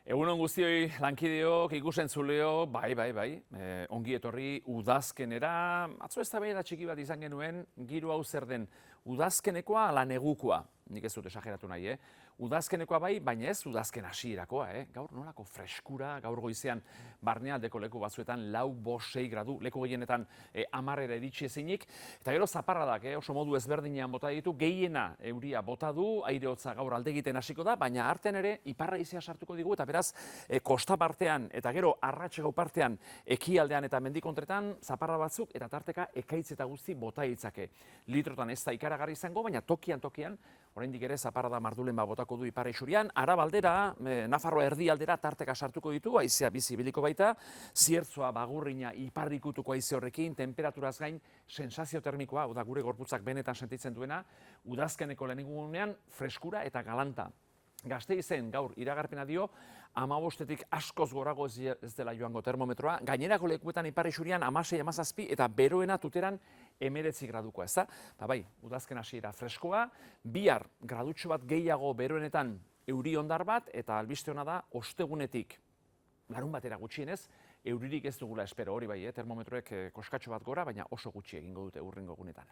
Egunon guztioi lankideok, ikusentzuleo, bai. Ongi etorri udazkenera. Atzo eztabaida txiki bat izan genuen, giro hau zer den udazkenekoa ala negukoa. Nik ez dut esageratu nahi, Udazkenekoa bai, baina ez udazken hasierakoa, Gaur nolako freskura, gaur goizean barnealdeko leku batzuetan 4-5 gradu, leku gehienetan 10 iritsi ezinik. Eta gero zaparradak, oso modu ezberdinean bota ditu, gehiena euria bota du, aire hotza gaur alde egiten hasiko da, baina artean ere ipar haizea sartuko digu eta beraz kosta partean eta gero arratsego partean ekialdean eta mendikontretan zaparra batzuk eta tarteka ekaitz eta guzti bota ditzake. Litrotan ez da ikaragarri izango, baina tokian oraindik ere zaparrada mardulen botako du ipar isurian, Arabaldera, Nafarroa erdialdera tarteka sartuko ditu, haizea bizi ibiliko baita, Ziertzoa, Bagurrina, iparrikutuko haize horrekin, temperaturaz gain sensazio termikoa, da gure gorputzak benetan sentitzen duena, udazkeneko lehenengunean freskura eta galanta. Gasteizen gaur iragarpena dio, 15-etik askoz gorago ez dela joango termometroa, gainerako lekuetan ipar isurian 16-17 eta beroena Tuteran 19 gradukoa, ezta? Bai, udazken hasiera freskoa, bihar gradutxo bat gehiago beroenetan euri hondar bat, eta albiste ona da, ostegunetik larun batera gutxienez, euririk ez dugula espero, hori bai, termometroek koskatxo bat gora, baina oso gutxi egingo dute hurrengo egunetan.